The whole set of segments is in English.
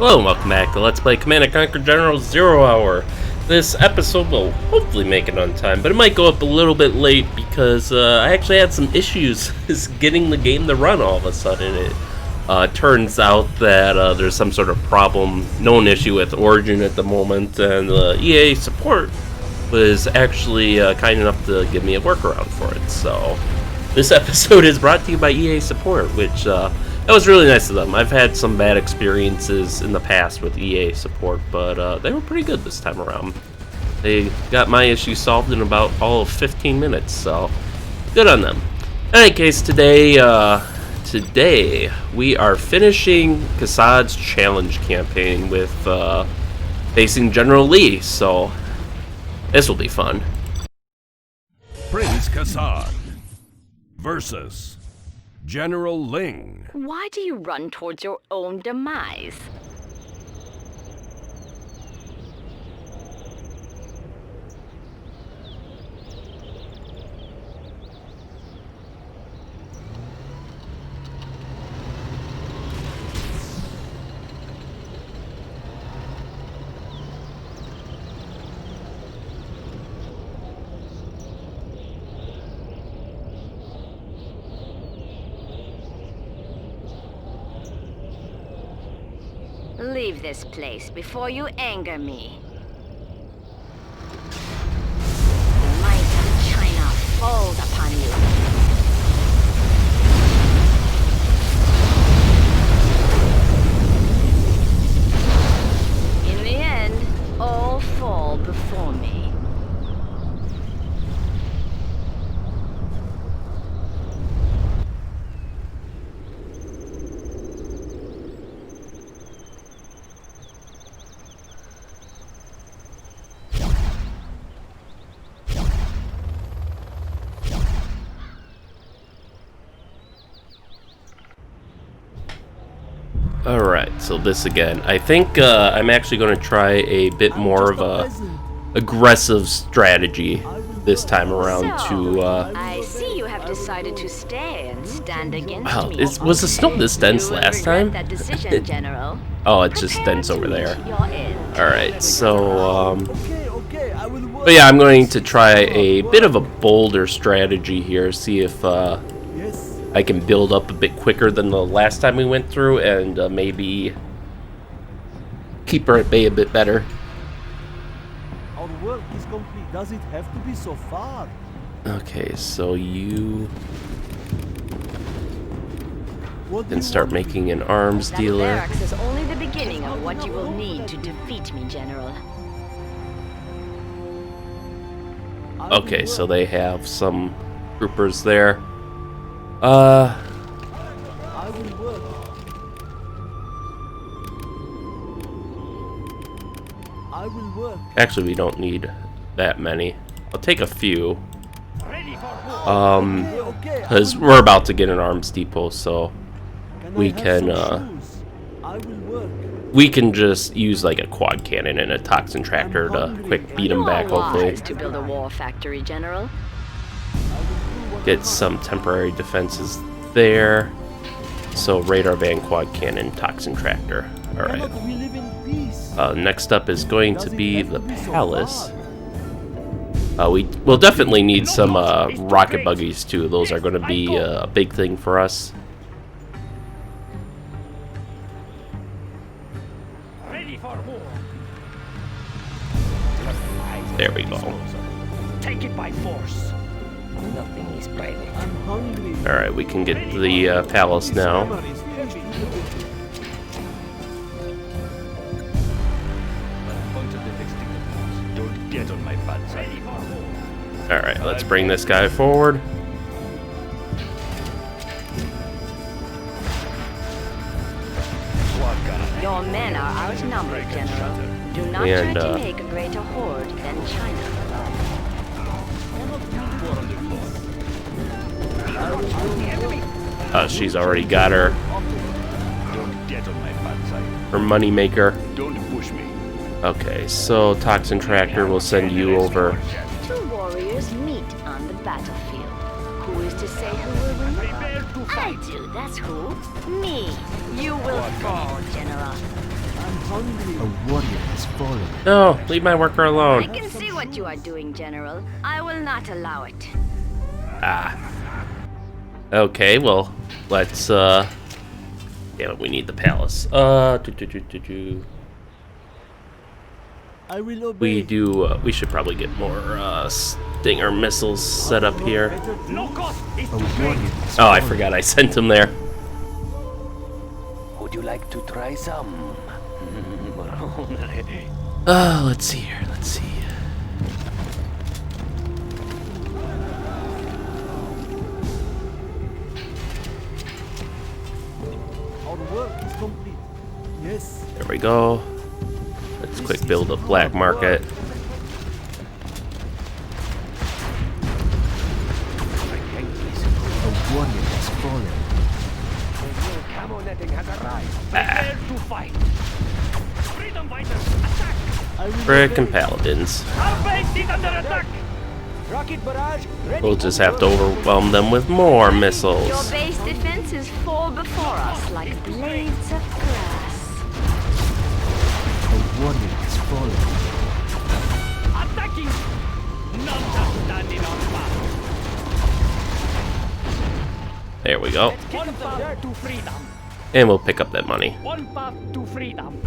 Hello and welcome back to Let's Play Command & Conquer General Zero Hour. This episode will hopefully make it on time, but it might go up a little bit late because I actually had some issues getting the game to run all of a sudden. It turns out that there's some sort of problem, known issue with Origin at the moment, and EA support was actually kind enough to give me a workaround for it. So this episode is brought to you by EA support, which that was really nice of them. I've had some bad experiences in the past with EA support, but they were pretty good this time around. They got my issue solved in about all of 15 minutes, so good on them. In any case, today we are finishing Kassad's Challenge Campaign with facing General Lee, so this will be fun. Prince Kassad versus General Leang. Why do you run towards your own demise? Leave this place before you anger me. The might of China falls upon you. In the end, all fall before me. Alright, so this again. I think I'm actually going to try a bit more of a aggressive strategy this time around to I see you have decided to stay and stand against me. Was the snow this dense last time? That decision, General. Oh, it's just dense over there. Your end. Alright, so but yeah, I'm going to try a bit of a bolder strategy here, see if I can build up a bit quicker than the last time we went through, and maybe keep her at bay a bit better. Our work is complete. Does it have to be so far? Okay, so you can start making an arms That dealer. barracks is only the beginning of what you will need to defeat me, General. Okay, so they have some troopers there. I will work. I will work. Actually, we don't need that many. I'll take a few. Because we're about to get an arms depot, so we can we can just use like a quad cannon and a toxin tractor to quick beat them back, hopefully. To build a war factory, General. Get some temporary defenses there. So radar van, quad cannon, toxin tractor. Alright. Next up is going to be the palace. We'll definitely need some rocket buggies too. Those are going to be a big thing for us. There we go. Take it by force. Nothing is private. I'm hungry. Alright, we can get the palace now. Don't get on my bad side. Alright, let's bring this guy forward. Your men are outnumbered, General. Do not And, try to make a greater horde than China. She's already got her Don't get on my bad side. money maker. Don't push me. Okay, so toxin tractor will send you over. Two warriors meet on the battlefield. Who is to say who will win? Prepare to I do, that's who. Me. You will fall, General. I'm hungry. A warrior has fallen. No, leave my worker I alone. can see what you are doing, General. I will not allow it. Ah. Okay, well, let's, yeah, we need the palace. I will obey. We should probably get more, Stinger missiles set up here. No cost is A too warrior great. has Oh, I fallen. forgot I sent him there. Would you like to try some? Let's see here, let's see. Our work is complete. Yes. There we go. Let's quick build a black market. A warrior has fallen. The new camo netting has arrived. Prepare to fight. Freedom fighters, attack! I will Frickin' obey. paladins. Our base is under attack. Rocket barrage ready. We'll just have to overwhelm them with more Your missiles. base defenses fall before us like blades of grass. A warrior has fallen. Attacking. None shall stand in our path. There we go. One path to freedom. And we'll pick up that money. One path to freedom.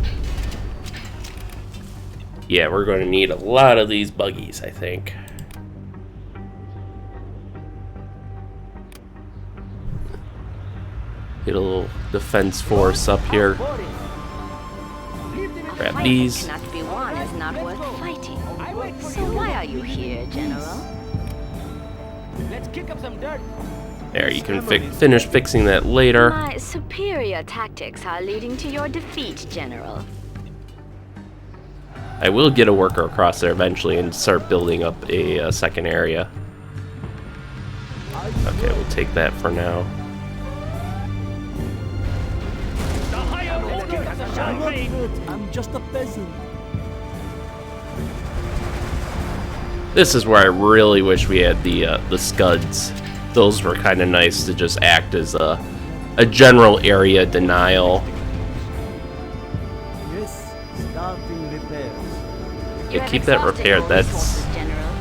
Yeah, we're going to need a lot of these buggies, I think. Get a little defense force up here. Grab Fight these. that cannot be won is not worth fighting. So why are you here, General? Let's kick up some dirt. There, you can finish fixing that later. My superior tactics are leading to your defeat, General. I will get a worker across there eventually and start building up a second area. Okay, we'll take that for now. The higher order has a I'm shall not reign. hurt. I'm just a peasant. This is where I really wish we had the scuds. Those were kind of nice to just act as a general area denial. Yes. Starting repairs. You Yeah, have keep that exhausted repaired. your That's resources, General.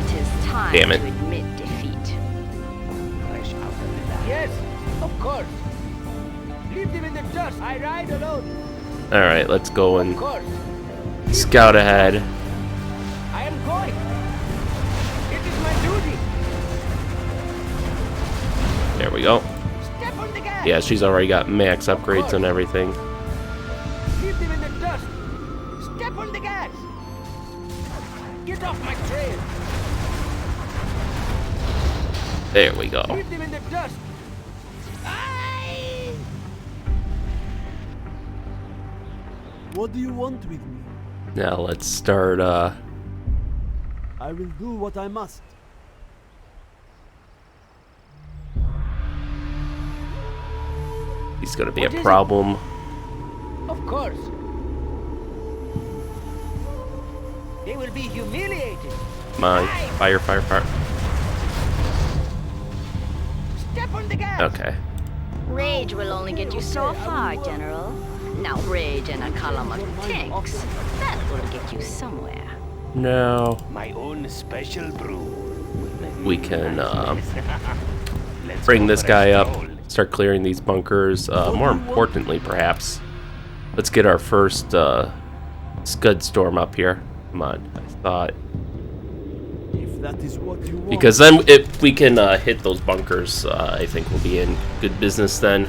It is time Damn it. to admit defeat. Fresh out of the lab. Yes, of course. Leave them in the dust. I ride alone. all right. Let's go Of and course. scout ahead. I am going. It is my duty. There we go. Step on the gas. Yeah, she's already got max upgrades and everything. Leave them in the dust. Step on the gas. Get off my trail. There we go. Leave them in the dust. Aye. What do you want with me? Now let's start. I will do what I must. He's gonna be What a is it? problem. Of course. They will be humiliated. Come on, fire, fire, fire. Step on the gas. Okay. Rage will only get you so far, General. Now rage and a column of tanks, that will get you somewhere. Now My own special brew. we can bring this guy up, start clearing these bunkers. More importantly, perhaps, let's get our first scud storm up here. Come on, I thought. If that is what you want. Because then if we can hit those bunkers, I think we'll be in good business then.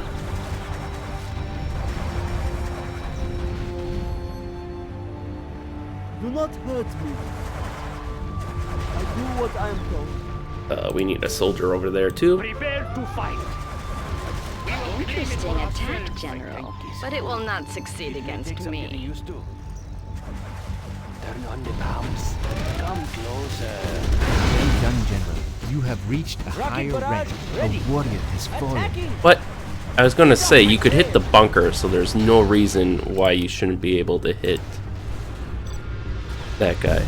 Do not hurt me. I do what I am told. We need a soldier over there too. Prepare to fight. Interesting attack, General, but it will not succeed against me. Used to. Turn on the pumps. Come closer. Well done, General. You have reached a higher barrage rank. ready. A warrior has fallen. Attacking. But I was gonna say you could hit the bunker, so there's no reason why you shouldn't be able to hit that guy.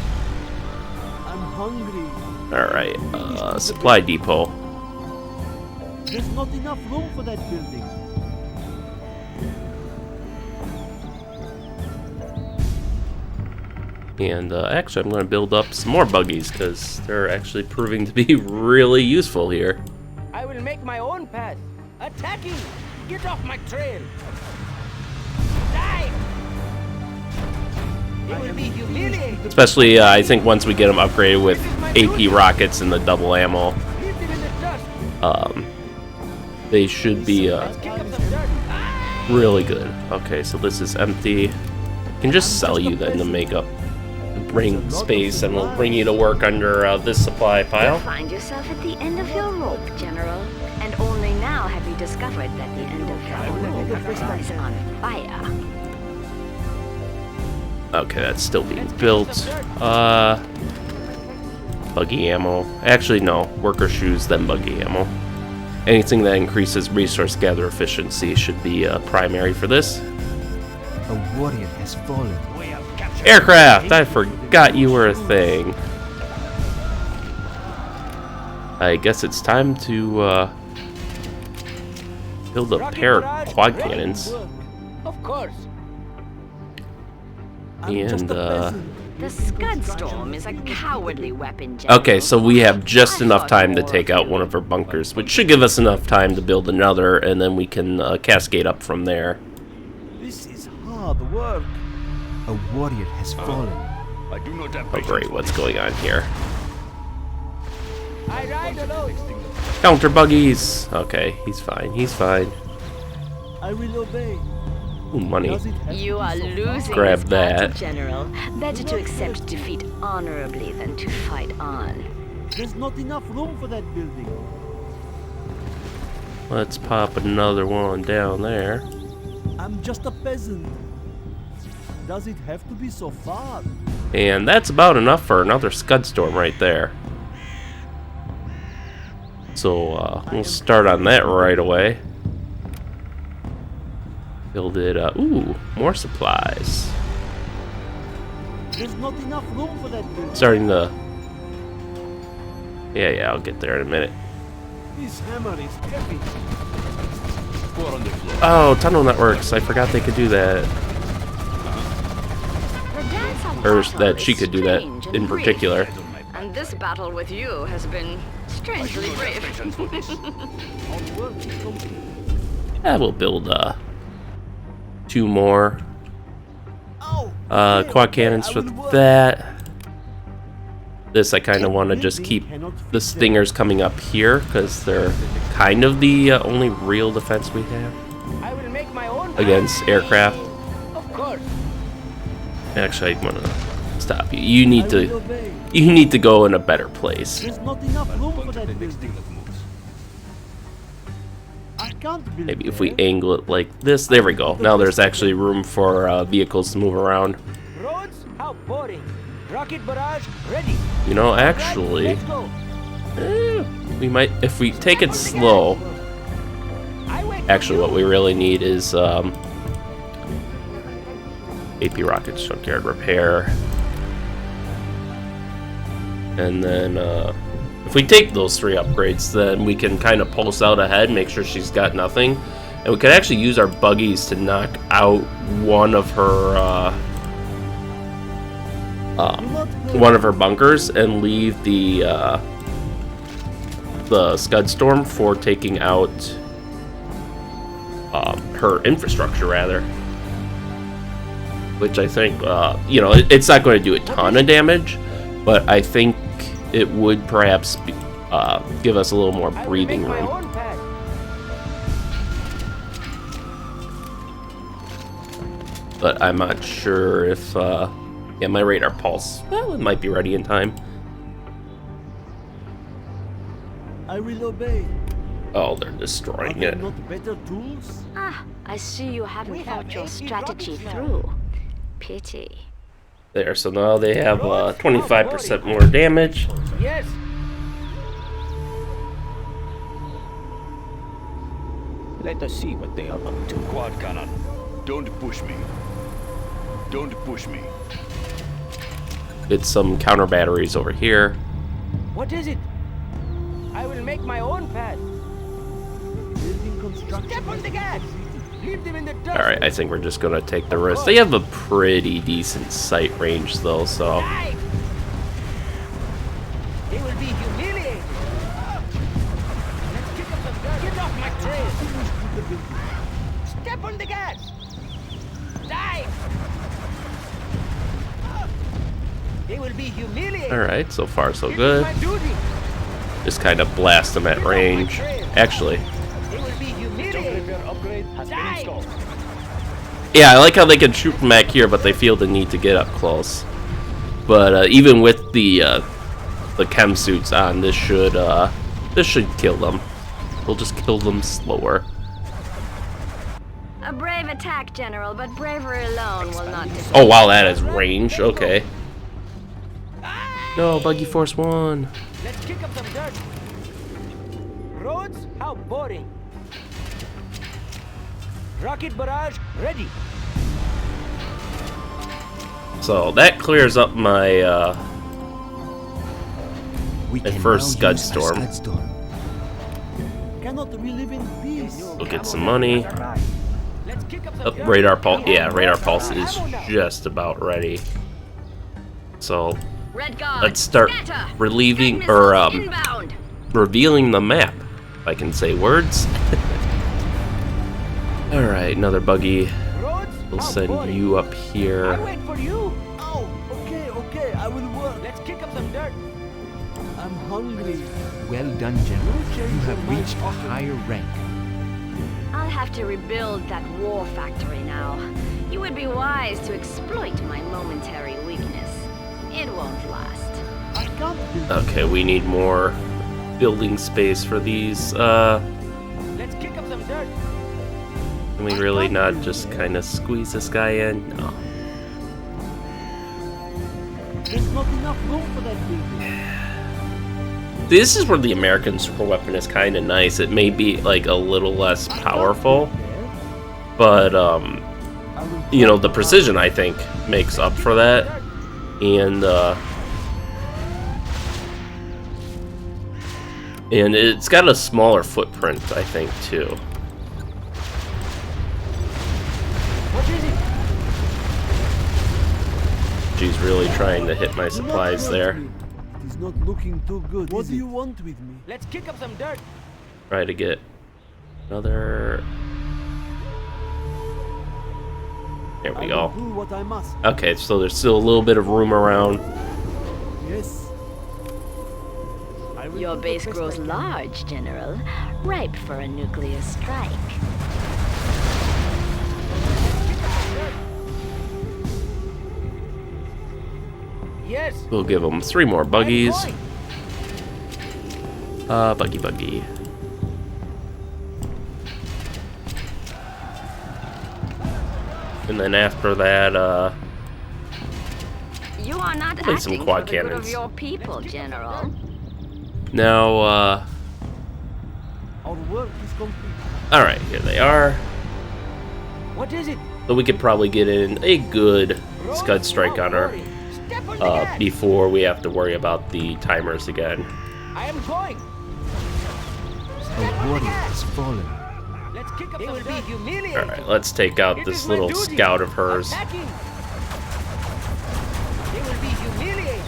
I'm hungry. Alright, supply depot. There's not enough room for that building. And actually, I'm going to build up some more buggies because they're actually proving to be really useful here. I will make my own path. Attacking! Get off my trail! Die! It will be humiliating. Especially, I think once we get them upgraded with AP rockets and the double ammo, Leave them in the dust. they should be Kick up some dirt. really good. Okay, so this is empty. Can just sell you then to make up, bring space, and we'll bring you to work under this supply You'll pile. find yourself at the end of your rope, General. And only now have you discovered that the end of your rope is on fire. Okay, that's still being built. Buggy ammo. Actually, no. Worker shoes, then buggy ammo. Anything that increases resource gather efficiency should be primary for this. A warrior has fallen. Aircraft! I forgot you were a thing. I guess it's time to build a pair of quad cannons. Of course. And The Scud Storm is a cowardly weapon, General. okay, so we have just enough time to take out one of her bunkers, which should give us enough time to build another, and then we can cascade up from there. This is hard work. A warrior has fallen. I do not have Oh great, what's going on here? I ride alone. Counter buggies! Okay, he's fine, he's fine. I will obey. Ooh, money. Does it have You to are be so losing far? Grab this battle, that. General. Better to accept defeat honorably than to fight on. There's not enough room for that building. Let's pop another one down there. I'm just a peasant. Does it have to be so far? And that's about enough for another Scud Storm right there. So we'll start on that right away. Build it up. Ooh, more supplies. There's not enough room for that building. Starting to... Yeah, I'll get there in a minute. This hammer is heavy. Oh, tunnel networks. I forgot they could do that. The dance of Or battle that she is could do that strange and in brief. particular. And this battle with you has been strangely brief. Our work is complete. Yeah, we'll build 2 more quad cannons for that. This I kind of want to just keep the stingers coming up here because they're kind of the only real defense we have I will make my own against aircraft. Of course. Actually, I want to stop you. You need I will to obey. go in a better place. There's not enough room for that building. I can't build Maybe if there. we angle it like this. There we go. Now there's actually room for vehicles to move around. Roads? How boring. Rocket barrage ready. You know, Right, actually, let's go. we might, if we take it slow. I wait for Actually, you. what we really need is AP rockets, junkyard repair, and then if we take those 3 upgrades, then we can kind of pulse out ahead, make sure she's got nothing, and we could actually use our buggies to knock out one of her bunkers and leave the Scud Storm for taking out her infrastructure, rather. Which I think, you know, it's not going to do a ton of damage, but I think it would perhaps be, give us a little more I will breathing make my room. own path. But I'm not sure if, yeah, my radar pulse, well, it might be ready in time. I will obey. Oh, they're Are destroying there it. not better tools? Ah, I see you haven't We thought have your 80 strategy rockets now. through. Pity. There, so now they have 25% more damage. Yes. Let us see what they are up to. Quad cannon. Don't push me. Don't push me. It's some counter batteries over here. What is it? I will make my own path. Building construction. Step on the gas. Leave them in the dust. Alright, I think we're just gonna take the risk. They have a pretty decent sight range though, so. Die. They will be humiliated. Let's kick up some dirt. Get off my trail. Step on the gas. Die. They will be humiliated. Alright, so far so It is good. my duty. Just kind of blast them at range. Actually, They will be humiliated. Die. yeah, I like how they can shoot from back here, but they feel the need to get up close. But even with the chem suits on, this should kill them. We'll just kill them slower. A brave attack, General, but bravery alone will not defeat. Oh wow, that is range. Okay. No, Buggy Force 1. Let's kick up some dirt. Roads? How boring. Rocket barrage ready. So that clears up my We At can first, now Scud use our Storm. Scud Storm. Cannot we live in peace? We'll get some money. Let's kick up some Oh, dirt. radar pulse. Yeah, radar pulse is just about ready. So Red Guard. let's start scatter. relieving Guide or missiles inbound. revealing the map. If I can say words. All right, another buggy. Roads? We'll How send boring. you up I here. wait for you. Oh, okay, I will work. Let's kick up some dirt. I'm hungry. Well done, General. You have reached a higher rank. I'll have to rebuild that war factory now. You would be wise to exploit my momentary weakness. It won't last. I can't build. Okay, we need more building space for these. Let's kick up some dirt. Can we really not just kind of squeeze this guy in? No. There's not enough room for that building. This is where the American super weapon is kind of nice. It may be like a little less powerful, but you know, the precision I think makes up for that, and it's got a smaller footprint I think too. What is it? She's really trying to hit my supplies there. It is not looking too good. What do you want with me? Let's kick up some dirt. Try to get another. There we I go. will do what I must. Okay, so there's still a little bit of room around. Yes. I will Your do the base best grows I can. large, General. Ripe for a nuclear strike. Yes. We'll give them 3 more buggies. Buggy. And then after that, You are not Play some acting quad for the good of cannons. your people, General. now, Our work is complete. alright, here they are. What is it? So we could probably get in a good Scud strike on her Step on the gas. before we have to worry about the timers again. I am going. A warrior has fallen. Let's kick up. They will be humiliated. Alright, let's take out It this is my little duty. scout of hers. Attacking. They will be humiliated.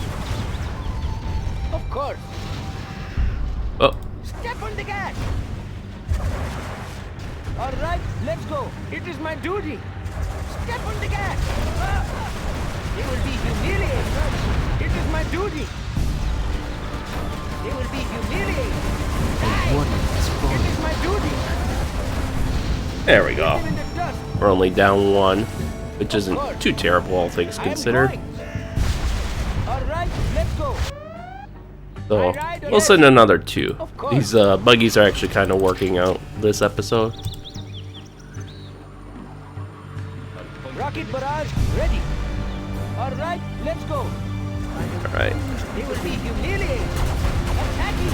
Of course. Oh, Step on the gas. All right, let's go. It is my duty. Step on the gas. They will be humiliated. It is my duty. They will be humiliated. A warrior has It fallen. is my duty. there we go. Live in the dust. We're only down 1, which isn't too terrible, all things I am considered. going. All right, let's go. So we'll send another 2. These buggies are actually kind of working out this episode. Rocket barrage ready. All right, let's go. All right. They will be humiliated. Attacking.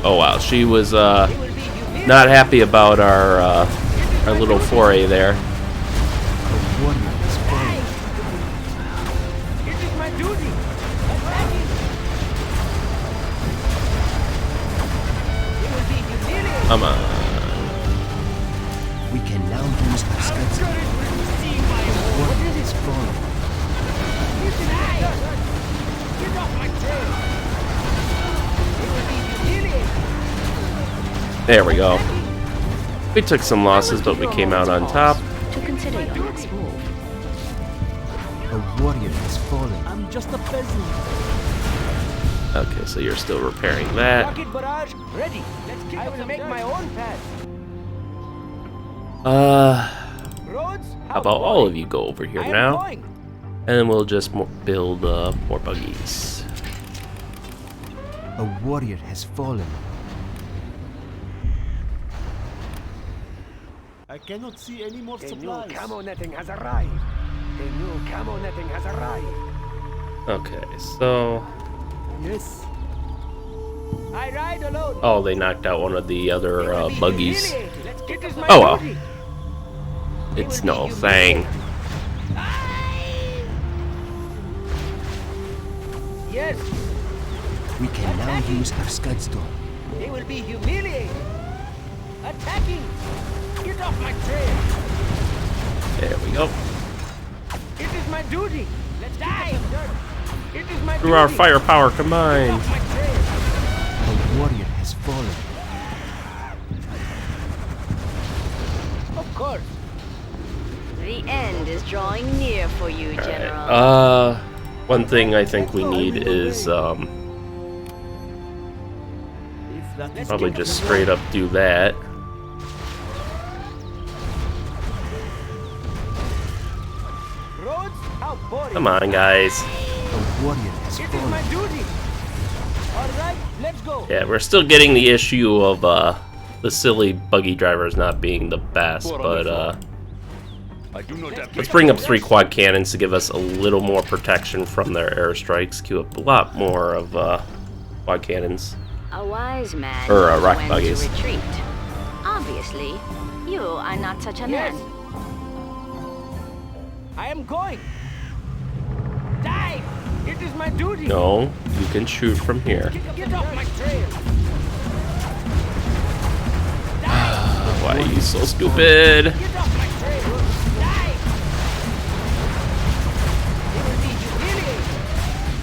Oh wow, she was They will be humiliated. not happy about our little foray there. A warrior has fallen. It is my duty. Attacking. They will be humiliated. Come on. use our scuds. What is falling? Get off my trail! It will be humiliating! There we go. We took some losses, but we came out on top. To consider your next move. A warrior has fallen. I'm just a peasant. Okay, so you're still repairing that. Rocket barrage, ready! I will make my own path. Roads, How about all of you go over here now? And then we'll just build more buggies. A warrior has fallen. I cannot see any more The new supplies. camo netting has arrived. The new camo netting has arrived. Okay, so... Yes. I ride alone. Oh, they knocked out one of the other It will be buggies. humiliating. It is my Oh, well. duty. It's no thing. Yes, We can now use our scud storm. they will be humiliated. Attacking! Get off my trail! There we go. It is my duty. Let's die. It is my Through our duty. firepower Get combined. off my trail. A warrior has fallen. Of course. The end is drawing near for you, General. Alright, one thing I think we need is, If that is probably just straight up do that. Roads, how boring. Come on, guys. A warrior has It is fallen. my duty. All right, let's go. Yeah, we're still getting the issue of, the silly buggy drivers not being the best, but, I do not have let's bring up 3 quad cannons to give us a little more protection from their airstrikes. Queue up a lot more of, quad cannons. A wise man Or, knows rock when buggies. to retreat. Obviously, you are not such a Yes. man. I am going. Die. It is my duty. No, you can shoot from here. Get off my trail. Why are you so stupid? Get off my trail. Die. It will be humiliating.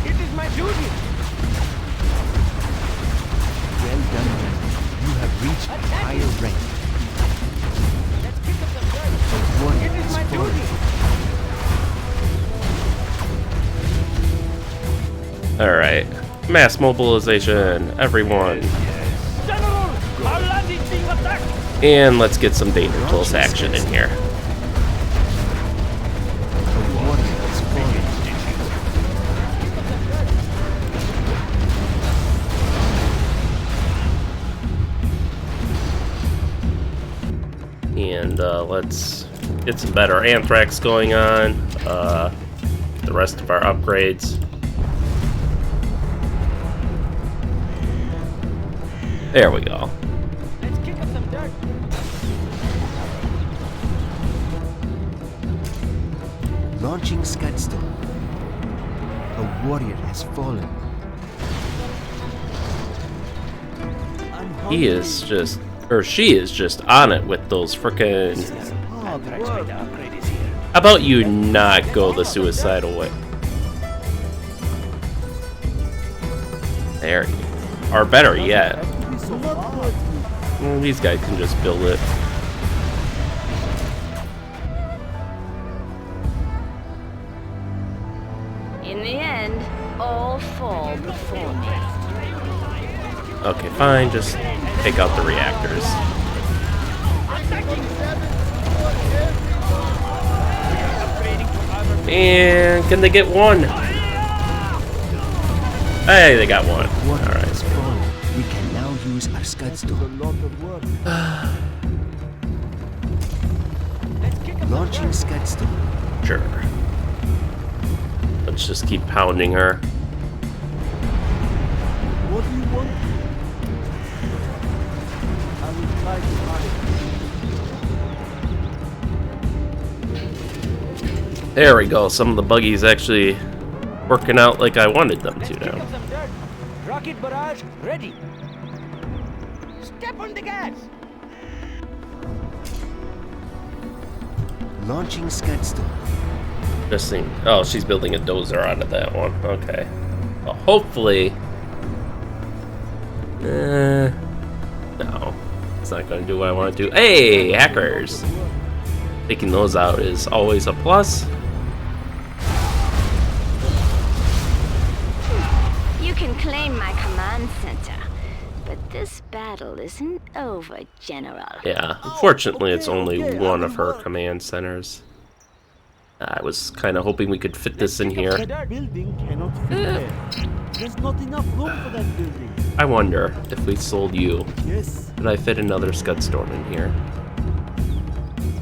It is my duty. Well done, General. You have reached a higher rank. Let's pick up the bird. A warrior It is has my fallen. duty. Alright. Mass mobilization, everyone. General, our land is being attacked. And let's get some danger close action in here. A warrior has fallen. And let's get some better anthrax going on. The rest of our upgrades. There we go. Let's kick up some dirt. Launching scud storm. A warrior has fallen. He is just, or she is just on it with those frickin'. How about you not go the suicidal way? There you go. Or better yet, well, these guys can just build it. In the end, all fall before me. Okay, fine, just take out the reactors. And can they get one? Hey, they got one. Warrior Alright. has fallen. We can now use our scud storm. Launching scud storm. Sure. Let's just keep pounding her. What do you want? I will try to hide. There we go. Some of the buggies actually working out like I wanted them to Let's kick now. up some dirt. Rocket barrage, ready. Step on the gas. Launching Scadstorm. Just think. Oh, she's building a dozer out of that one. Okay. Well, hopefully. No. It's not going to do what I want to do. Hey, hackers! Taking those out is always a plus. You can claim my command center, but this battle isn't over, General. Yeah, unfortunately it's only one of her command centers. I was kind of hoping we could fit this in here. That building cannot fit there. There's not enough room for that building. I wonder if we sold you, Yes, could I fit another Scudstorm in here?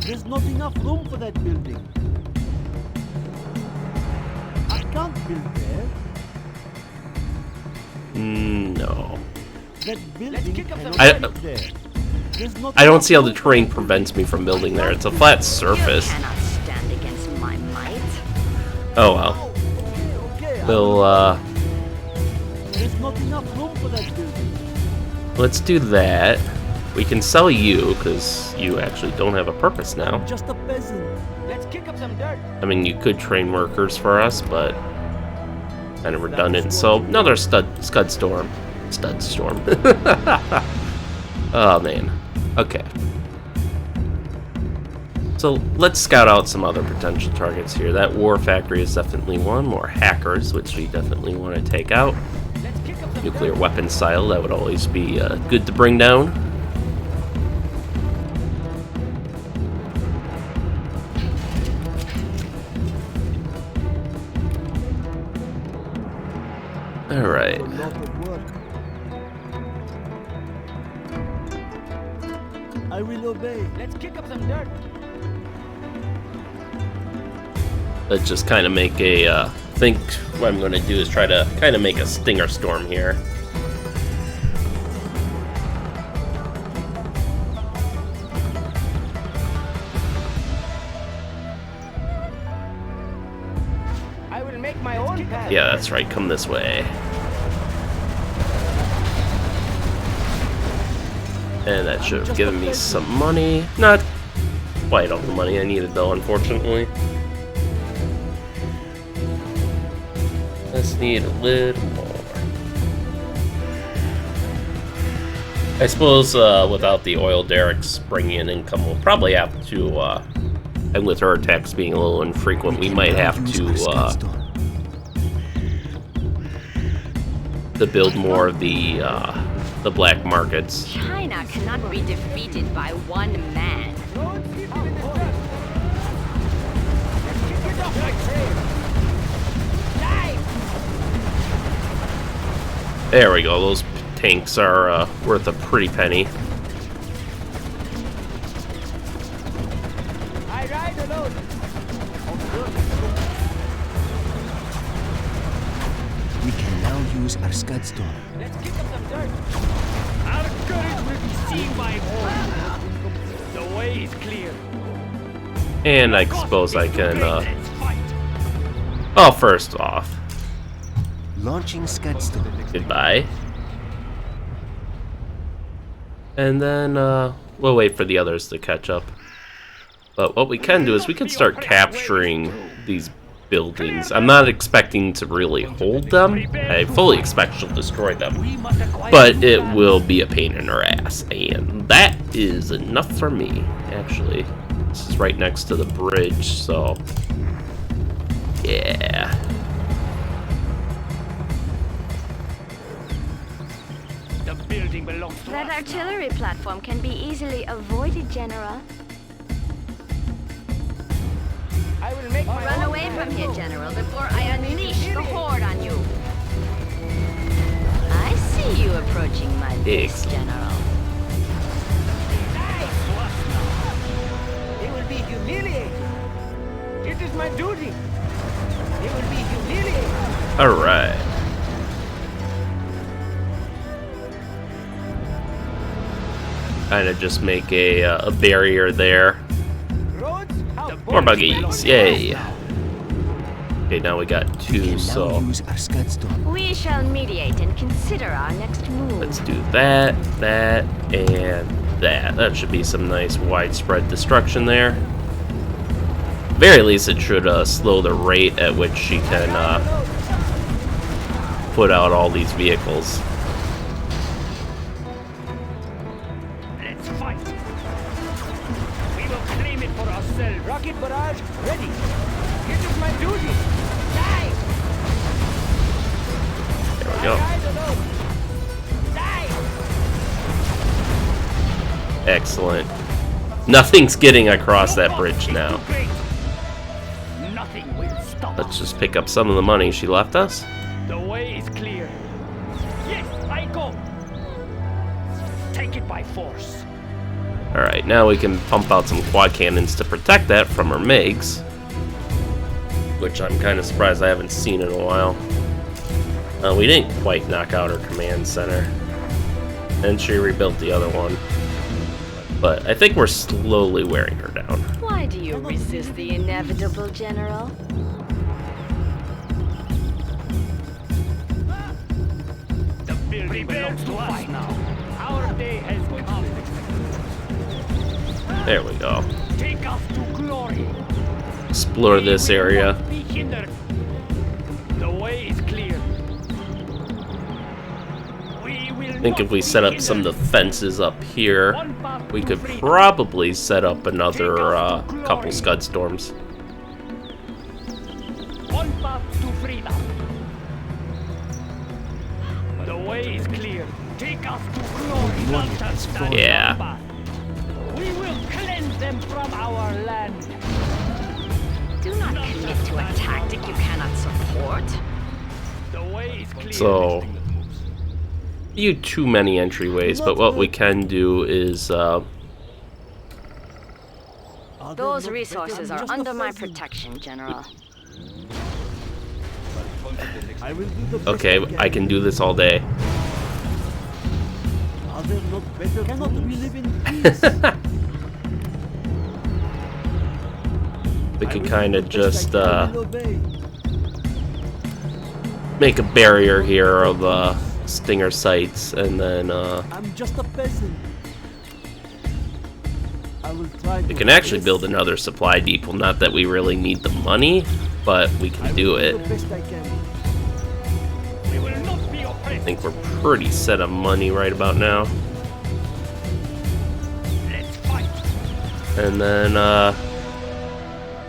there's not enough room for that building. I can't build there. No. That building kick up cannot I- fit there. There's not I don't enough see how the room for terrain that prevents me from building there. It's a flat You surface. cannot stand against my might. Oh well. building. Okay, We'll, there's not enough room for that building. let's do that. We can sell you, because you actually don't have a purpose now. I'm just a peasant. Let's kick up some dirt. I mean, you could train workers for us, but kind of redundant. So, another Scudstorm. Studstorm. Oh, man. Okay. So, let's scout out some other potential targets here. That war factory is definitely one. More hackers, which we definitely want to take out. Let's kick up some Nuclear weapon silo, that would always be good to bring down. Alright. A lot of work. I will obey. Let's kick up some dirt. Let's just kind of make a, think what I'm going to do is try to kind of make a stinger storm here. I will make my own path. Yeah, that's right, come this way. And that should have given me some money. Not quite all the money I needed though, unfortunately. Let's need a little more. I suppose without the oil derricks bringing in income, we'll probably have to, and with our attacks being a little infrequent, we might have to build more of the black markets. China cannot be defeated by one man. Don't keep him in the dust. Let's kick it off like train. Die! There we go. Those tanks are worth a pretty penny. I ride alone. We can now use our Scadstorm. Let's kick up some dirt. Our courage will be seen by all. The way is clear. And I suppose I can, Let's fight. well, first off, Launching Scadstorm. goodbye. And then, we'll wait for the others to catch up. But what we can do is we can start capturing these buildings. I'm not expecting to really hold them. I fully expect she'll destroy them. We must acquire But it will be a pain in her ass. And that is enough for me, actually. This is right next to the bridge, so... yeah. the building belongs to That us. artillery platform can be easily avoided, General. I will make my Run own away path. from here, General, before I unleash the horde on you. I see you approaching my base, Excellent. General. Die to us now. They will be humiliated. It is my duty. They will be humiliated. Alright. Kind of just make a barrier there. Roads, how More buggies, yay. Okay, now we got We two, can now so use our Scadstorm. We shall mediate and consider our next move. let's do that, that, and that. That should be some nice widespread destruction there. very least, it should slow the rate at which she can put out all these vehicles. Let's fight. We will claim it for ourselves. Rocket barrage ready. It is my duty. Die. There we go. Die alone. Die. Excellent. Nothing's getting across that bridge now. Nothing will stop. Let's just pick up some of the money she left us. The way is clear. Yes, I go. Take it by force. Alright, now we can pump out some quad cannons to protect that from her MiGs. Which I'm kind of surprised I haven't seen in a while. We didn't quite knock out her command center. And she rebuilt the other one. But I think we're slowly wearing her down. Why do you resist the inevitable, General? The building belongs to us now. Our day has come. There we go. Take us to glory. Explore this area. Be hindered. The way is clear. I think if we set up some of the fences up here, we could probably set up another couple scud storms. One path to freedom. The way is clear. Take us to glory. Not just stand Yeah. on the path. We will cleanse them from our land. Do not commit to a tactic you cannot support. The way is clear. So, you too many entryways, but what we can do is Those resources are under my protection, General. I will do the best okay, I can do this all day. Are there not better? Cannot we live in peace? We I can will kind do of the best just I can, I will obey. make a barrier here of stinger sights, and then I'm just a peasant. I will try we to can actually resist. build another supply depot. Not that we really need the money, but we I can will do it. the best I can. We will not be I oppressed. think we're pretty set on money right about now. Let's fight. And then,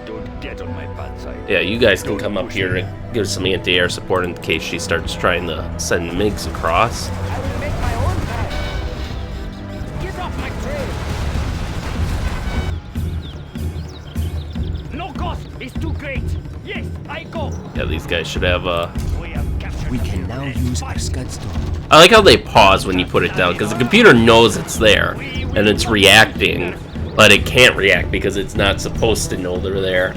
Don't get on my bad side. yeah, you guys can come up here to give some anti-air support in case she starts trying to send MiGs across. I will make my own path. Get off my trail. No cost is too great. Yes, I go. Yeah, these guys should have We have captured. We can now use our scud storm. I like how they pause when you put it down, because the computer knows it's there, and it's reacting, but it can't react because it's not supposed to know they're there.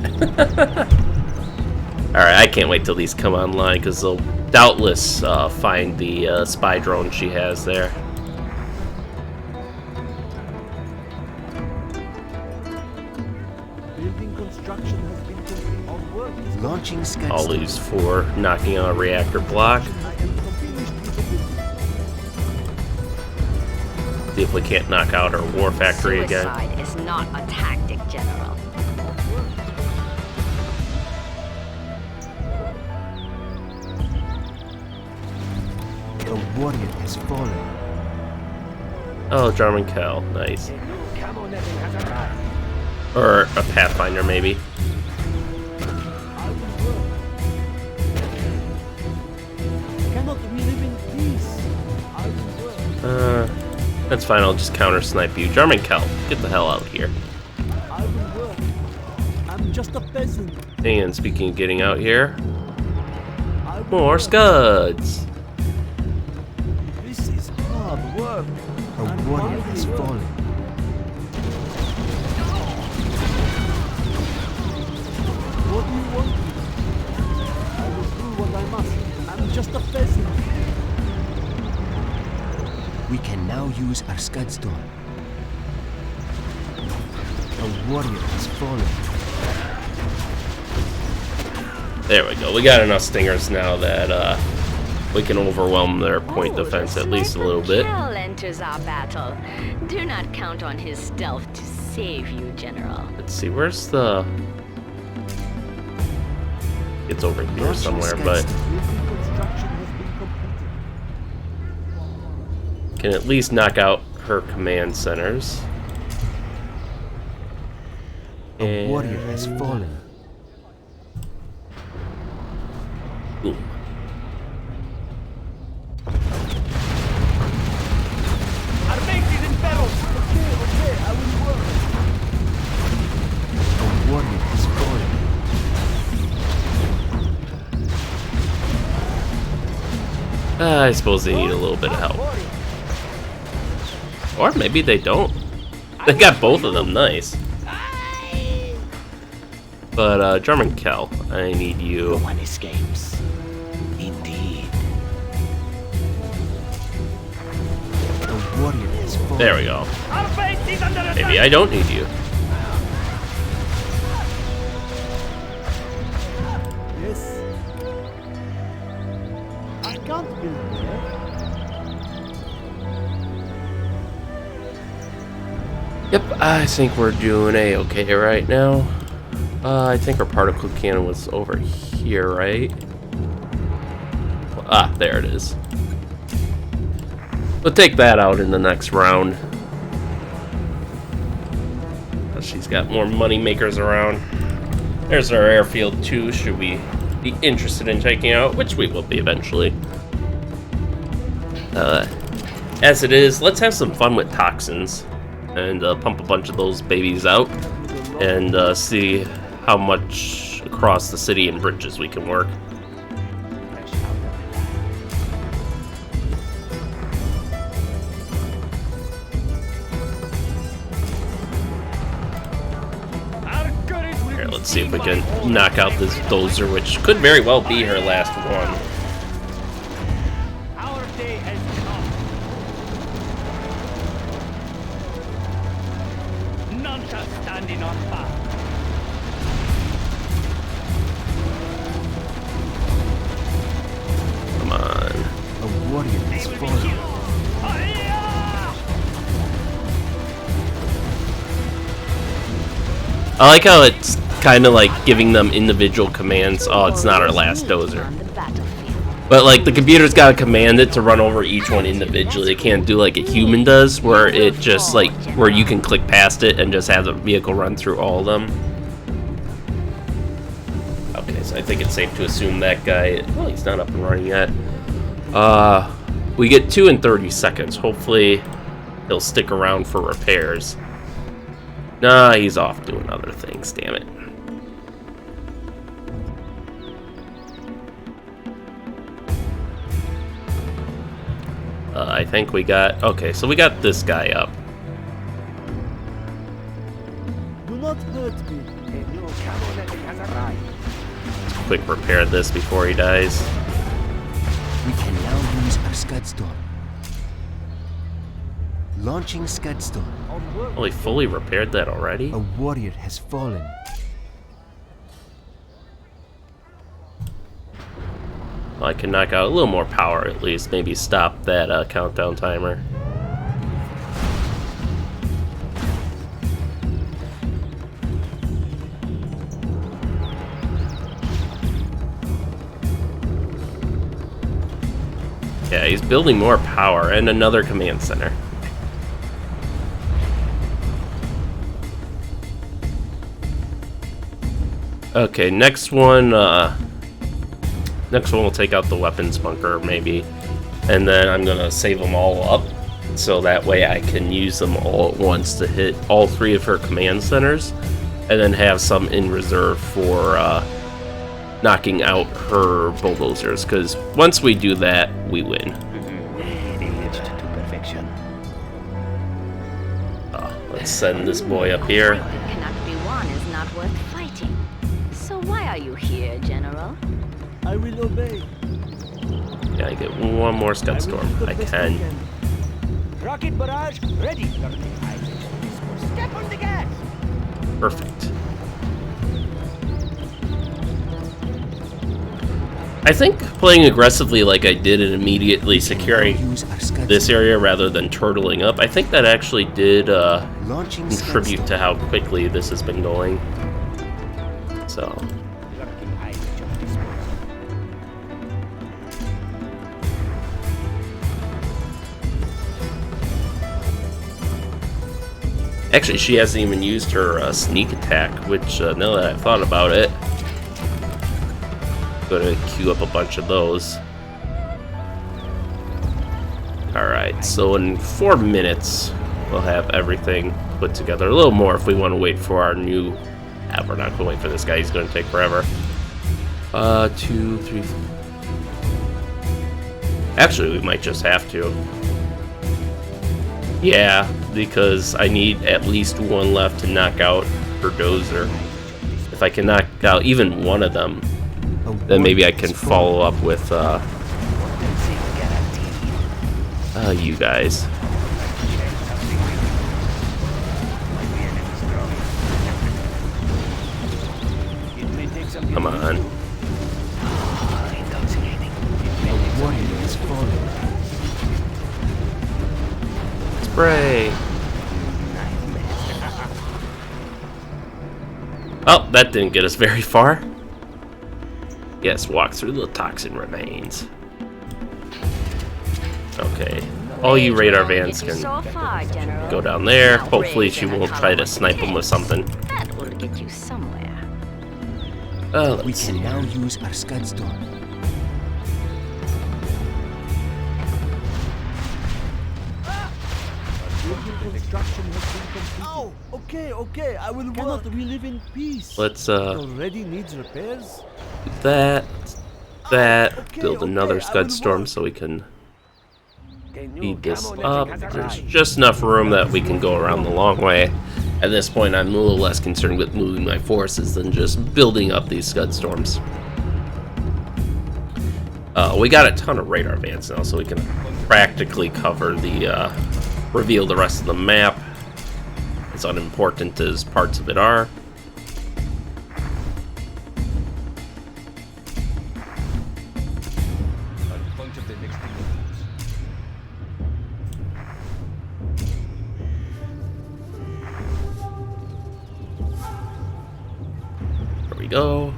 Alright, I can't wait till these come online, because they'll doubtless find the spy drone she has there. Building construction has been complete. Our work is Launching scud All storm. these for knocking out a reactor block. I am finished with the building. See if we can't knock out our war factory again. Suicide is not a tactic, General. A warrior has fallen. Oh, German Cal, nice. A new camo netting has arrived. Or a Pathfinder, maybe. I will work. Cannot we live in peace? I will work. That's fine, I'll just counter snipe you. German Cal, get the hell out of here. I will work. I'm just a peasant. And speaking of getting out here, I will more work. scuds. This is hard work. A warrior has fallen. What do you want? I will do what I must. I'm just a peasant. We can now use our scud storm. A warrior has fallen. There we go. We got enough stingers now that we can overwhelm their point defense the at least a sniper little bit. Cal enters our battle. Do not count on his stealth to save you, General. Let's see, where's the It's over here Launching somewhere, Scud but Storm. Building construction has been completed. can at least knock out her command centers. A warrior has fallen. Boom. Our base is in peril. Okay, I will work. A warrior has fallen. I suppose they need a little bit of help. Or maybe they don't. They got both of them, nice. But, German Kel, I need you. One escapes. Indeed. A warrior has fallen. There we go. Our base is under attack. Maybe I don't need you. Yes. I can't build there. Yep, I think we're doing A-okay right now. I think our particle cannon was over here, right? Ah, there it is. We'll take that out in the next round. She's got more money makers around. There's our airfield too, should we be interested in taking out, which we will be eventually. As it is, let's have some fun with toxins and pump a bunch of those babies out and see how much across the city and bridges we can work. Here, let's see if we can knock out this dozer, which could very well be her last one. Our day has come. None shall stand in our path. Come on. A warrior has fallen. I like how it's kind of like giving them individual commands. Oh, it's not our last dozer. On the battlefield. But like the computer's got to command it to run over each one individually. It can't do like a human does, where it just like where you can click past it and just have the vehicle run through all of them. Okay, so I think it's safe to assume that guy. Well, he's not up and running yet. We get 2 in 30 seconds. Hopefully, he'll stick around for repairs. Nah, he's off doing other things. Damn it. I think we got... Okay, so we got this guy up. Do not hurt me. A new cavalry has arrived. Let's quick repair this before he dies. We can now use our Scud Storm. Launching Scud Storm. Well, he fully repaired that already? A warrior has fallen. Well, I can knock out a little more power at least. Maybe stop that countdown timer. Yeah, he's building more power and another command center. Okay, next one we'll take out the weapons bunker, maybe. And then I'm gonna save them all up, so that way I can use them all at once to hit all 3 of her command centers, and then have some in reserve for knocking out her bulldozers, because once we do that, we win. Reached to perfection. Let's send this boy up here. That cannot be won is not worth fighting. So why are you here, General? I will obey. Yeah, I get one more Scud Storm. I can. Rocket barrage ready. Step on the gas. Perfect. I think playing aggressively like I did and immediately securing Use our Scud this Storm. area rather than turtling up, I think that actually did Launching Scud contribute to Storm. how quickly this has been going. So, Actually, she hasn't even used her sneak attack, which, now that I've thought about it, I'm gonna queue up a bunch of those. Alright, so in 4 minutes, we'll have everything put together. A little more if we want to wait for our new... we're not gonna wait for this guy, he's gonna take forever. 2, 3... Actually, we might just have to. Yeah, because I need at least one left to knock out her dozer. If I can knock out even one of them, then maybe I can follow up with, you guys. Come on. Spray. Oh, that didn't get us very far. Yes, walk through the toxin remains. Okay. All you radar vans can go down there. Hopefully she won't try to snipe them with something. That will get you somewhere. We can now use our scud storm. Construction has been completed. Oh, okay, I will work. Cannot we live in peace? Let's It already needs repairs. that Okay, build another I scud will storm work. so we can speed this up. There's just enough room that we can go around the long way. At this point, I'm a little less concerned with moving my forces than just building up these scud storms. We got a ton of radar vans now, so we can practically cover the reveal the rest of the map, as unimportant as parts of it are. There we go.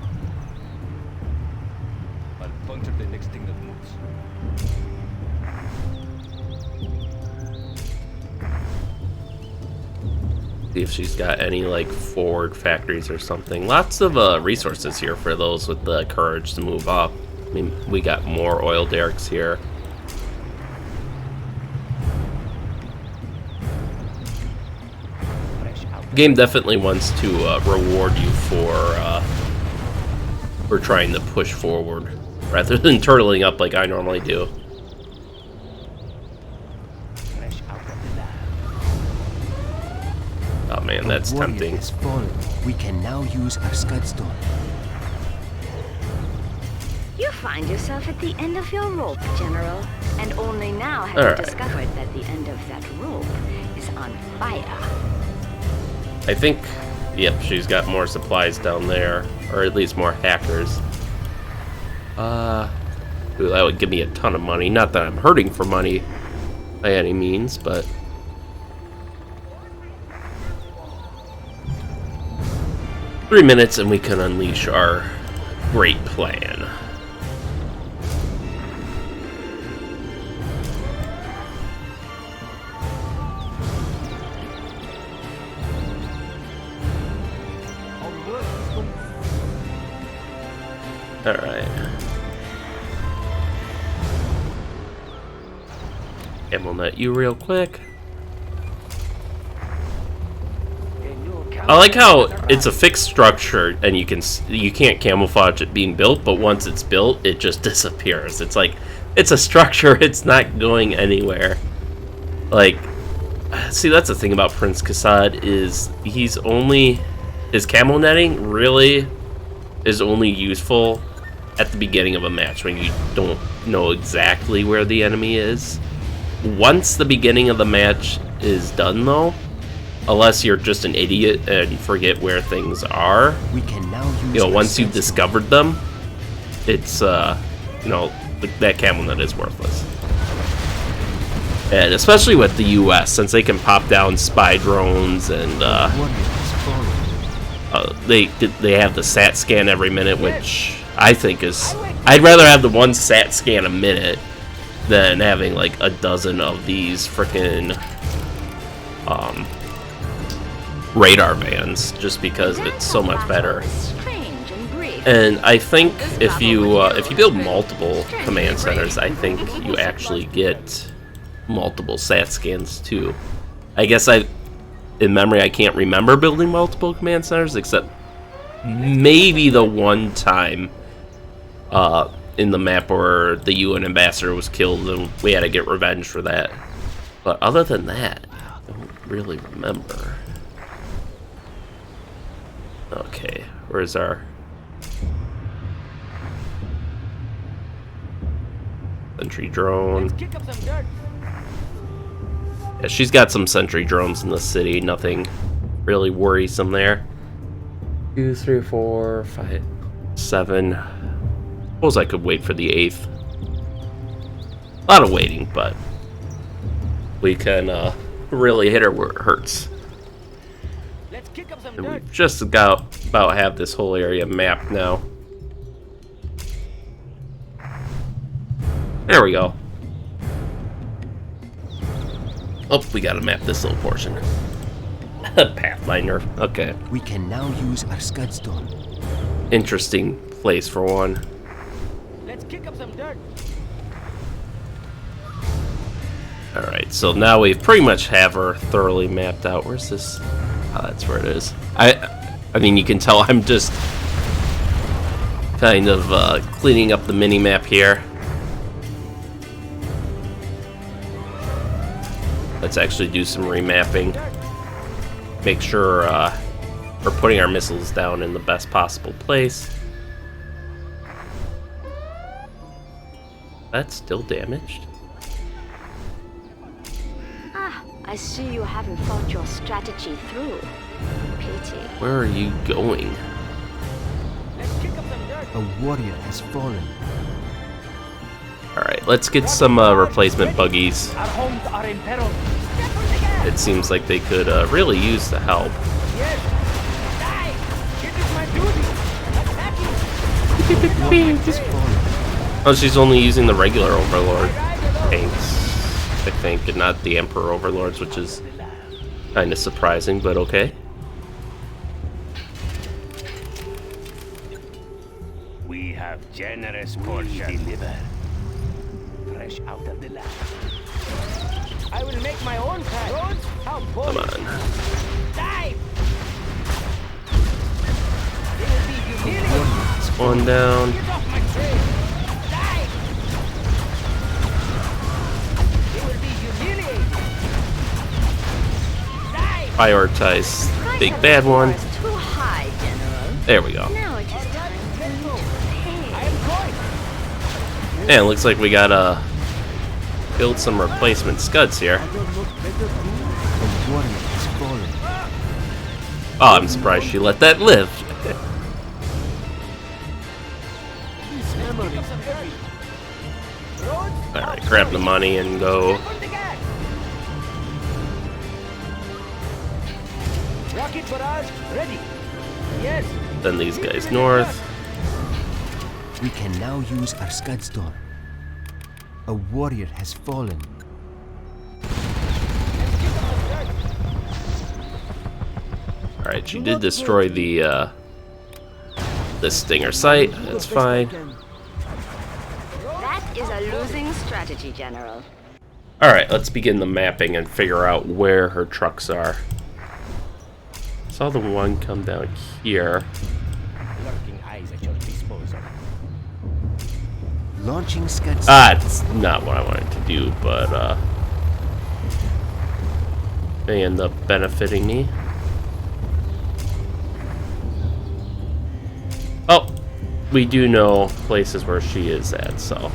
I'll puncture the next thing that moves. See if she's got any like forward factories or something. Lots of resources here for those with the courage to move up. I mean, we got more oil derricks here. Game definitely wants to reward you for trying to push forward rather than turtling up like I normally do. Oh man, that's tempting. Has fallen. We can now use our scud storm. You find yourself at the end of your rope, General, and only now have All you right. discovered that the end of that rope is on fire. I think, yep, she's got more supplies down there, or at least more hackers. Ooh, that would give me a ton of money. Not that I'm hurting for money by any means, but 3 minutes and we can unleash our great plan. Alright. And we'll net you real quick. I like how it's a fixed structure and you can't camouflage it being built, but once it's built, it just disappears. It's like, it's a structure, it's not going anywhere. Like, see, that's the thing about Prince Kassad is his camo netting really is only useful at the beginning of a match when you don't know exactly where the enemy is. Once the beginning of the match is done though, unless you're just an idiot and forget where things are, We can now use once you've discovered them, it's that camo net is worthless. And especially with the US, since they can pop down spy drones and they have the SAT scan every minute, which I think is... I'd rather have the one SAT scan a minute than having like a dozen of these frickin' radar vans, just because it's so much better. Strange and brief. And I think if you build multiple command centers, I think you actually get multiple SAT scans too. I guess in memory, I can't remember building multiple command centers, except maybe the one time in the map where the UN ambassador was killed and we had to get revenge for that. But other than that, I don't really remember. Okay, where's our sentry drone? Kick up some dirt. Yeah, she's got some sentry drones in the city. Nothing really worrisome there. 2, 3, 4, 5, 7. Suppose I could wait for the 8th. A lot of waiting, but we can really hit her where it hurts. Let's kick up some And dirt. we've just about have this whole area mapped now. There we go. Oh, we gotta map this little portion. Pathfinder. Okay. We can now use our Scudstone. Interesting place for one. Let's kick up some dirt. Alright, so now we pretty much have her thoroughly mapped out. Where's this? Oh, that's where it is. I mean, you can tell I'm just kind of cleaning up the mini-map here. Let's actually do some remapping. Make sure we're putting our missiles down in the best possible place. That's still damaged? Ah, I see you haven't thought your strategy through. Pity. Where are you going? Let's kick up some dirt. A warrior has fallen. Alright, let's get some replacement buggies. Our homes are in peril. It seems like they could really use the help. Yes. Die. It is my duty. Attack you. Oh, she's only using the regular Overlord tanks, I think, and not the Emperor Overlords, which is kind of surprising, but okay. We have generous portion. Fresh out of the lab. I will make my own path. Roads? How bold. Come on. Die! It will be humiliating. One down. Get off my trail. Die! It will be humiliating. Die! Prioritize big bad one. It's too high, General. There we go. Now it is time for you to pay. I am going. Man, looks like we gotta build some replacement scuds here. A warrior has fallen. Oh, I'm surprised she let that live. Alright, grab the money and go. On the gas. Rocket barrage ready. Yes. Send these guys north. We can now use our Scudstone. A warrior has fallen. Alright, she did destroy the Stinger site. That's fine. That is a losing strategy, General. Alright, let's begin the mapping and figure out where her trucks are. Saw the one come down here. Lurking eyes at your disposal. Launching Scudstone. Ah, it's not what I wanted to do, but may end up benefiting me. Oh, we do know places where she is at, so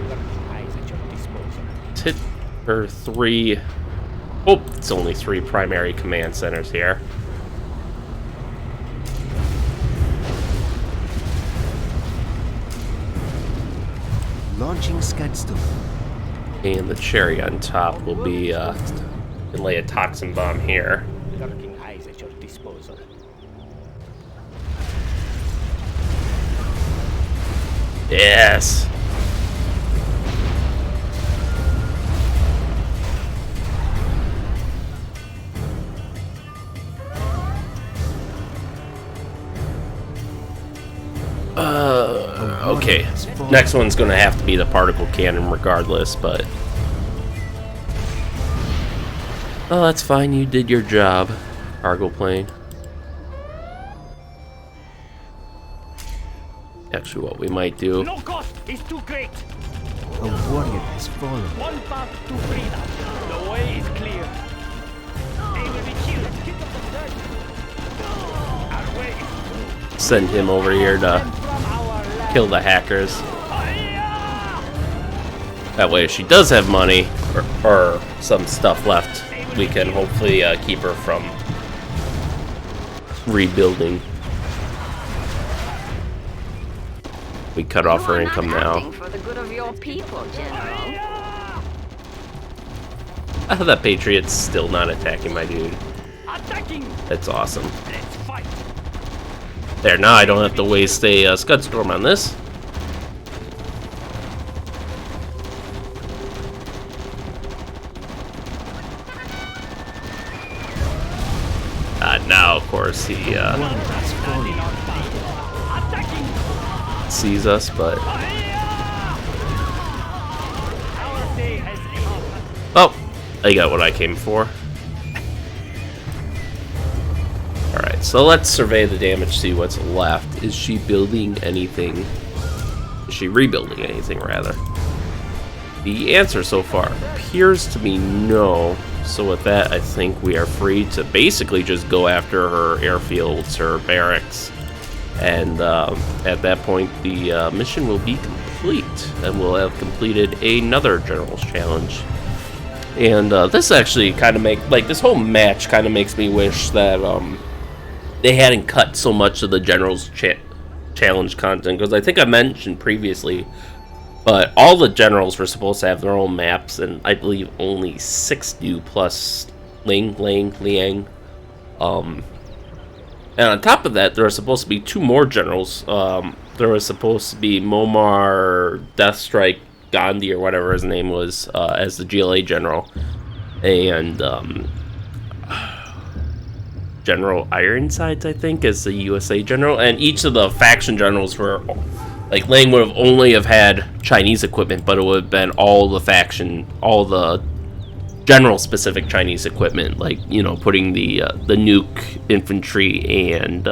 Lurking eyes at your disposal. let's hit her 3. Oh, it's only 3 primary command centers here. Launching Scudstone. And the cherry on top will be, can lay a toxin bomb here. Lurking eyes at your disposal. Yes! Okay, next one's gonna have to be the particle cannon regardless, but... Oh, that's fine, you did your job, cargo plane. Actually, what we might do... No cost is too great. A warrior has fallen. One path to freedom. The way is clear. They will be killed. Kick up the dirt. Our way is Send him over here to from our land. kill the hackers. That way, if she does have money, or some stuff left, we can hopefully keep her from rebuilding. We cut off her income now. For the good of your people, General. That Patriot's still not attacking my dude. Attacking. That's awesome. Let's fight. There, now I don't have to waste a Scud Storm on this. Now, of course, he sees us, but... Oh! I got what I came for. Alright, so let's survey the damage, see what's left. Is she building anything? Is she rebuilding anything, rather? The answer so far appears to be no. So with that, I think we are free to basically just go after her airfields, her barracks. And at that point, the mission will be complete. And we'll have completed another General's Challenge. And this actually kind of this whole match kind of makes me wish that they hadn't cut so much of the General's Challenge content. Because I think I mentioned previously, but all the generals were supposed to have their own maps, and I believe only 6 do, plus Leang. And on top of that, there are supposed to be 2 more generals. There was supposed to be Momar Deathstrike Gandhi, or whatever his name was, as the GLA general. And General Ironsides, I think, as the USA general. And each of the faction generals were... Like, Leang would have only have had Chinese equipment, but it would have been all the general-specific Chinese equipment, like, you know, putting the nuke, infantry, and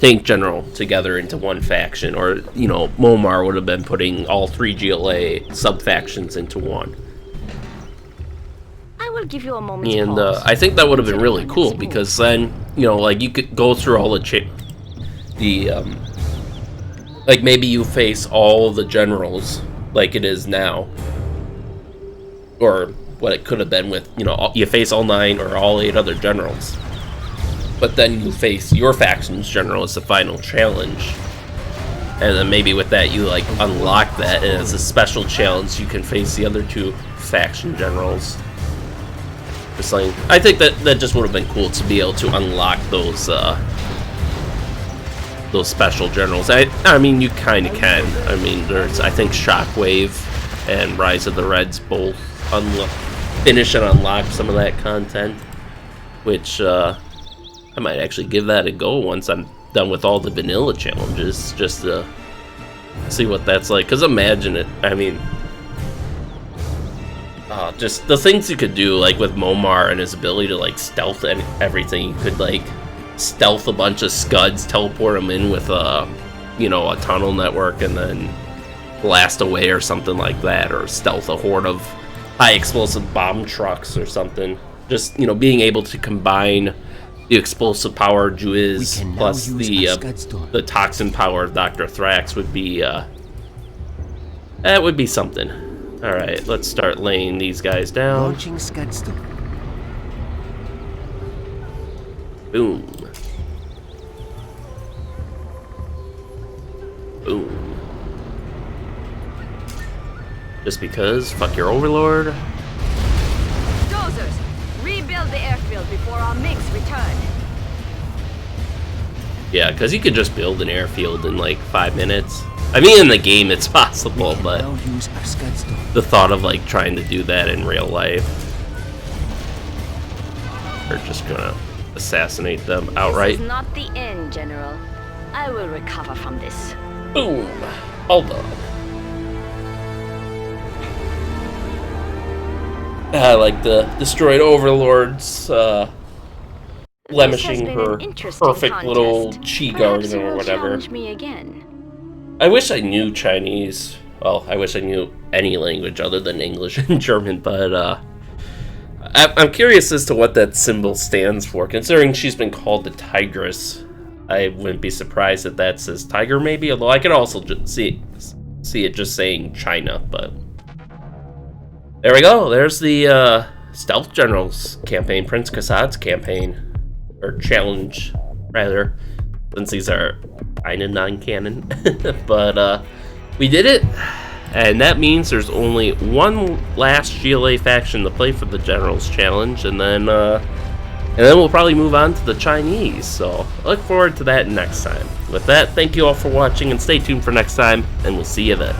tank general together into one faction. Or, you know, Momar would have been putting all 3 GLA sub-factions into one. I will give you a moment. And I think that would have been really cool, because then, you know, like, you could go through all like, maybe you face all the generals like it is now. Or what it could have been with, you know, you face all 9 or all 8 other generals. But then you face your faction's general as the final challenge. And then maybe with that you, like, unlock that, and as a special challenge you can face the other 2 faction generals. Just like, I think that just would have been cool to be able to unlock those special generals. I mean, you kind of can. I mean, there's, I think, Shockwave and Rise of the Reds both finish and unlock some of that content, which I might actually give that a go once I'm done with all the vanilla challenges, just to see what that's like. Because imagine it, I mean, just the things you could do, like with Momar and his ability to, like, stealth and everything. You could, like, stealth a bunch of scuds, teleport them in with you know, a tunnel network, and then blast away or something like that, or stealth a horde of high explosive bomb trucks or something. Just, you know, being able to combine the explosive power of Juiz plus the toxin power of Dr. Thrax would be that would be something. All right, let's start laying these guys down. Launching Scudstorm. Boom. Boom. Just because, fuck your overlord. Dozers, rebuild the airfield before our MiGs return. Yeah, because you could just build an airfield in like 5 minutes. I mean, in the game it's possible, but the thought of like trying to do that in real life, they're just gonna assassinate them outright. This is not the end, General. I will recover from this. Boom. All done. I like the destroyed overlords blemishing her perfect little chi garden or whatever. Me again. I wish I knew Chinese. Well, I wish I knew any language other than English and German, but I'm curious as to what that symbol stands for. Considering she's been called the Tigress, I wouldn't be surprised if that says tiger maybe, although I could also just see it just saying China, but... There we go, there's the Stealth Generals campaign, Prince Kassad's campaign. Or challenge, rather, since these are kinda non-canon. But we did it, and that means there's only one last GLA faction to play for the Generals Challenge, and then we'll probably move on to the Chinese. So I look forward to that next time. With that, thank you all for watching, and stay tuned for next time, and we'll see you then.